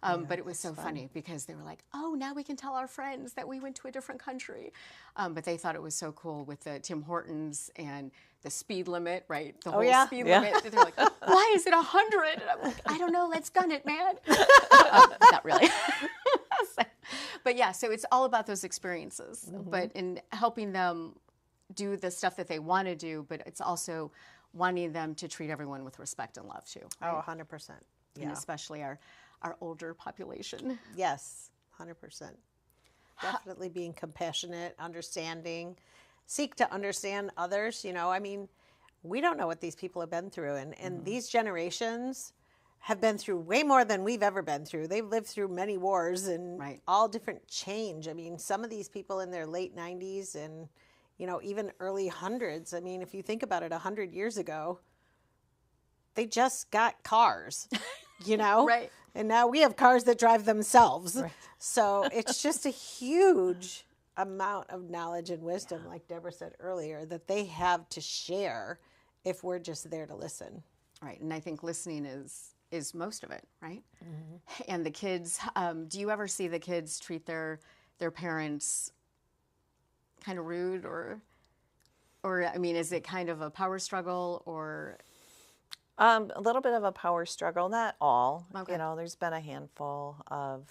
But it was so funny because they were like, oh, now we can tell our friends that we went to a different country. But they thought it was so cool with the Tim Hortons and the speed limit, right? The whole speed limit. They're like, why is it 100? And I'm like, I don't know. Let's gun it, man. Not really. But yeah, so it's all about those experiences. But in helping them do the stuff that they want to do, but it's also wanting them to treat everyone with respect and love too. Right? Oh, 100%. Yeah. And especially our older population. Yes, 100%. Definitely being compassionate, understanding, seek to understand others. You know, I mean, we don't know what these people have been through. And these generations have been through way more than we've ever been through. They've lived through many wars and all different change. I mean, some of these people in their late 90s and, you know, even early hundreds. I mean, if you think about it, 100 years ago, they just got cars, you know? Right. And now we have cars that drive themselves. Right. So it's just a huge amount of knowledge and wisdom, like Deborah said earlier, that they have to share if we're just there to listen. Right. And I think listening is most of it, right? And the kids, do you ever see the kids treat their parents kind of rude or I mean, is it kind of a power struggle or... A little bit of a power struggle, not all. Okay. You know, there's been a handful of,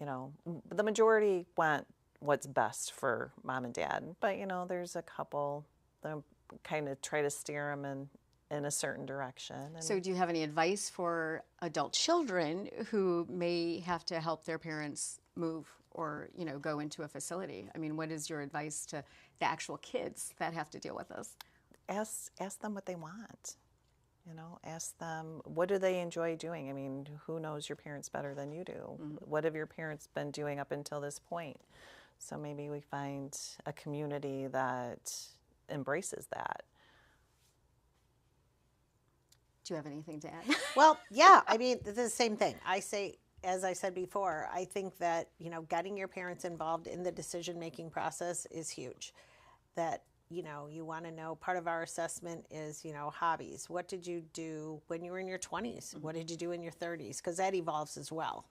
you know, the majority want what's best for mom and dad. But, you know, there's a couple that kind of try to steer them in a certain direction. And so do you have any advice for adult children who may have to help their parents move or, you know, go into a facility? I mean, what is your advice to the actual kids that have to deal with this? Ask them what they want. You know, ask them, what do they enjoy doing? I mean, who knows your parents better than you do? What have your parents been doing up until this point? So maybe we find a community that embraces that. Do you have anything to add? Well, yeah, I mean, it's the same thing. I say, as I said before, I think that, you know, getting your parents involved in the decision-making process is huge. That, you know, you want to know, part of our assessment is, you know, hobbies. What did you do when you were in your 20s? What did you do in your 30s? Because that evolves as well,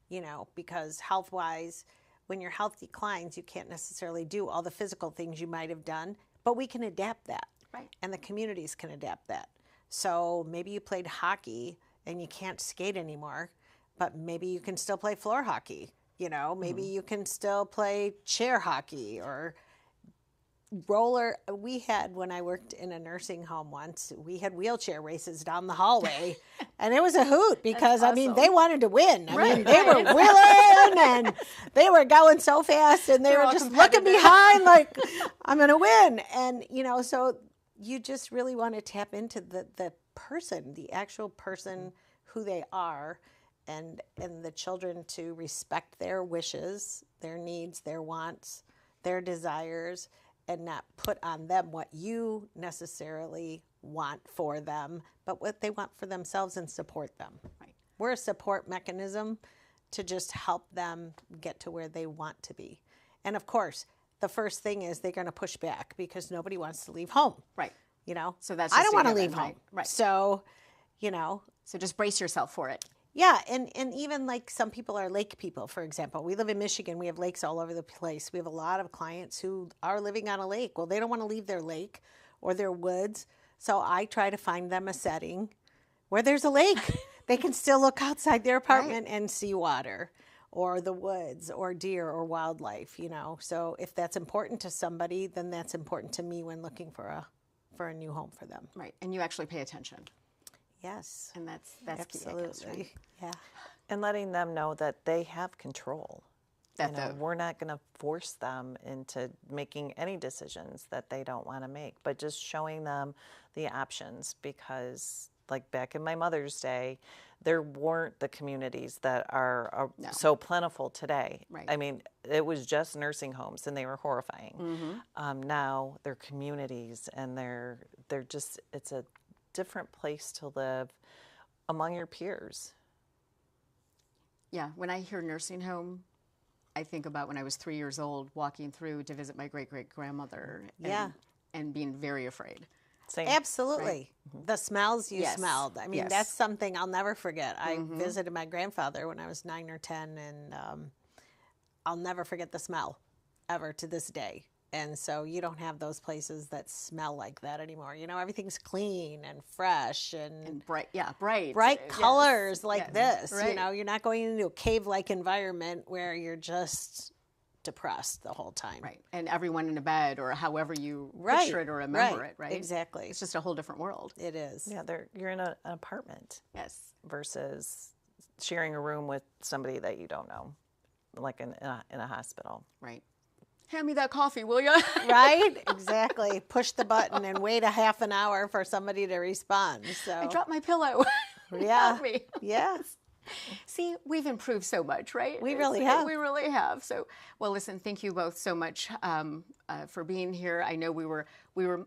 you know, because health-wise, when your health declines, you can't necessarily do all the physical things you might have done, but we can adapt that. Right. And the communities can adapt that. So maybe you played hockey and you can't skate anymore, but maybe you can still play floor hockey. You know, maybe you can still play chair hockey or roller. We had, when I worked in a nursing home once, we had wheelchair races down the hallway, and it was a hoot because, I mean, they wanted to win. I mean, they were wheeling, and they were going so fast, and they were just looking behind like, I'm going to win. And, you know, so you just really want to tap into the person, the actual person, who they are, and the children to respect their wishes, their needs, their wants, their desires, and not put on them what you necessarily want for them, but what they want for themselves, and support them. Right. We're a support mechanism to just help them get to where they want to be. And of course, the first thing is they're going to push back because nobody wants to leave home. Right. You know? So that's I just don't want to given, leave home. Right. So, you know. So just brace yourself for it. Yeah, and even like some people are lake people, for example. We live in Michigan. We have lakes all over the place. We have a lot of clients who are living on a lake. Well, they don't want to leave their lake or their woods. So I try to find them a setting where there's a lake. They can still look outside their apartment and see water or the woods or deer or wildlife, you know. So if that's important to somebody, then that's important to me when looking for a new home for them. Right. And you actually pay attention. Yes. And that's key, I guess, Absolutely. right? Yeah. And letting them know that they have control. That We're not going to force them into making any decisions that they don't want to make, but just showing them the options, because like back in my mother's day, there weren't the communities that are so plentiful today. Right. I mean, it was just nursing homes, and they were horrifying. Now they're communities, and they're just, it's a different place to live among your peers. Yeah, when I hear nursing home, I think about when I was 3 years old walking through to visit my great-great-grandmother and being very afraid. Same. Absolutely. The smells you Yes. smelled. I mean, Yes. that's something I'll never forget. I visited my grandfather when I was 9 or 10, and I'll never forget the smell ever to this day. And so you don't have those places that smell like that anymore. You know, everything's clean and fresh and Bright, bright. bright colors like yes, this. You right. know, you're not going into a cave-like environment where you're just depressed the whole time. Right. And everyone in a bed or however you Right, picture it or remember right, it, right? exactly. It's just a whole different world. It is. Yeah, you're in an apartment Yes. versus sharing a room with somebody that you don't know, like in a hospital. Right. Hand me that coffee, will you? Right? Exactly. Push the button and wait a half an hour for somebody to respond. So I dropped my pillow. yeah. Help me. Yeah. See, we've improved so much, right? We really have. We really have. So, well, listen, thank you both so much for being here. I know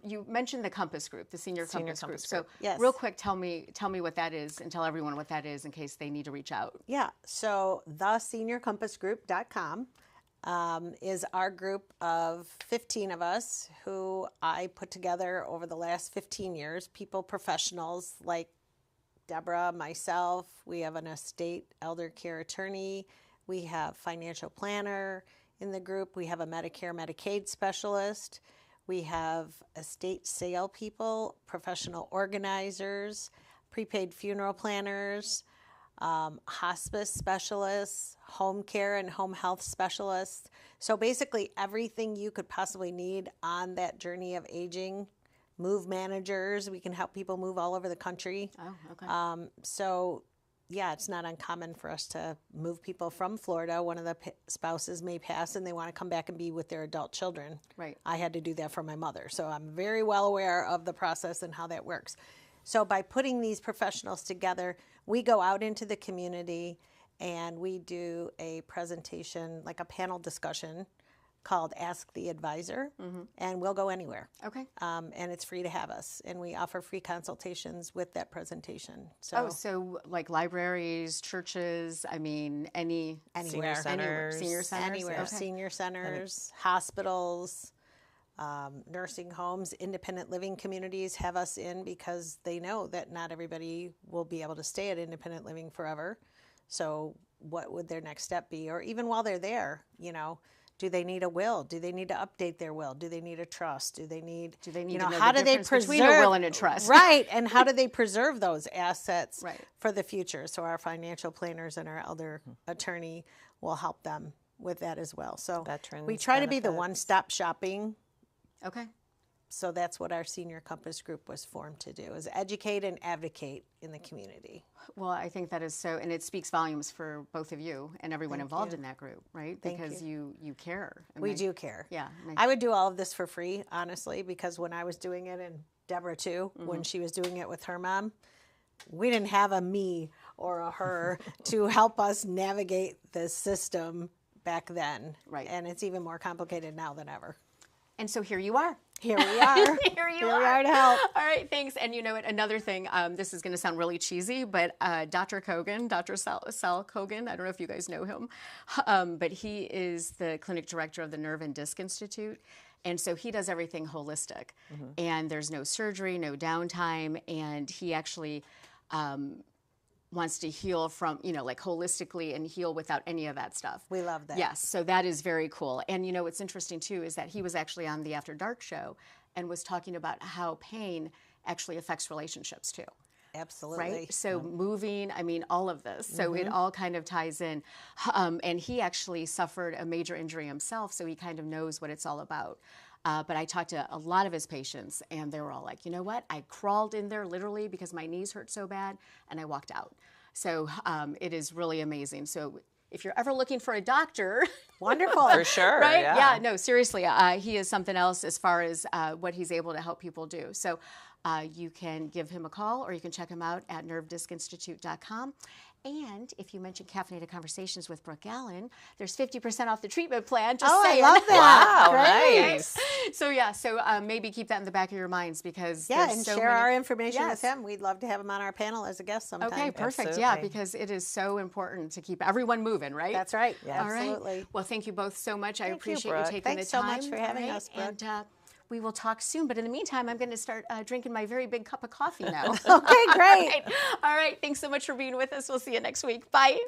you mentioned the Compass Group, the Senior Compass Group. So, Yes. real quick, tell me what that is, and tell everyone what that is in case they need to reach out. Yeah. So theseniorcompassgroup.com is our group of 15 of us who I put together over the last 15 years, professionals like Deborah, myself. We have an estate elder care attorney. We have financial planner in the group. We have a Medicare, Medicaid specialist. We have estate sale people, professional organizers, prepaid funeral planners, hospice specialists, home care and home health specialists. So basically everything you could possibly need on that journey of aging. Move managers. We can help people move all over the country. Oh, okay. So, yeah, it's not uncommon for us to move people from Florida. One of the spouses may pass and they want to come back and be with their adult children. Right. I had to do that for my mother. So I'm very well aware of the process and how that works. So by putting these professionals together, we go out into the community and we do a presentation, like a panel discussion called Ask the Advisor, and we'll go anywhere. Okay. And it's free to have us, and we offer free consultations with that presentation. So, So like libraries, churches, I mean, anywhere. Senior centers. Senior centers? Anywhere. Okay. Senior centers, hospitals, nursing homes, independent living communities have us in because they know that not everybody will be able to stay at independent living forever. So what would their next step be? Or even while they're there, you know, do they need a will? Do they need to update their will? Do they need a trust? Do they need to you know know, the how do they difference preserve between a will and a trust? Right. And how do they preserve those assets Right. for the future? So our financial planners and our elder attorney will help them with that as well. So Veterans we try to be the benefits. one-stop shopping. Okay. So that's what our Senior Compass Group was formed to do, is educate and advocate in the community. Well, I think that is so, and it speaks volumes for both of you and everyone involved in that group, right? Thank Because you care. And We do care. Yeah. and I would do all of this for free, honestly, because when I was doing it, and Deborah too, when she was doing it with her mom, we didn't have a me or a her to help us navigate the system back then. Right. And it's even more complicated now than ever. And so here you are. Here we are. Here we are to help. All right, thanks. And you know what? Another thing, this is going to sound really cheesy, but Dr. Kogan, Dr. Sal Kogan, I don't know if you guys know him, but he is the clinic director of the Nerve and Disc Institute. And so he does everything holistic. And there's no surgery, no downtime. And he actually wants to heal from, like holistically and heal without any of that stuff. We love that. Yes, so that is very cool. And what's interesting too is that he was actually on the After Dark show and was talking about how pain actually affects relationships too. Absolutely. Right? So moving, all of this. So it all kind of ties in. And he actually suffered a major injury himself, so he kind of knows what it's all about. But I talked to a lot of his patients, and they were all like, you know what? I crawled in there literally because my knees hurt so bad, and I walked out. So it is really amazing. So if you're ever looking for a doctor, wonderful. For sure. right? Yeah, No, seriously, he is something else as far as what he's able to help people do. So you can give him a call, or you can check him out at nervediscinstitute.com. And if you mention Caffeinated Conversations with Brooke Allen, there's 50% off the treatment plan. Just saying. I love that. Wow, nice. So maybe keep that in the back of your minds, because Yeah, there's and so share many... our information Yes. with him. We'd love to have him on our panel as a guest sometime. Okay, perfect. Absolutely. Yeah, because it is so important to keep everyone moving, right? That's right. Yeah. All right. Absolutely. Well, thank you both so much. I Thank you, appreciate you Brooke. taking Thanks the so time. much for having right? us, Brooke. And we will talk soon. But in the meantime, I'm going to start drinking my very big cup of coffee now. Okay, great. All right. Thanks so much for being with us. We'll see you next week. Bye.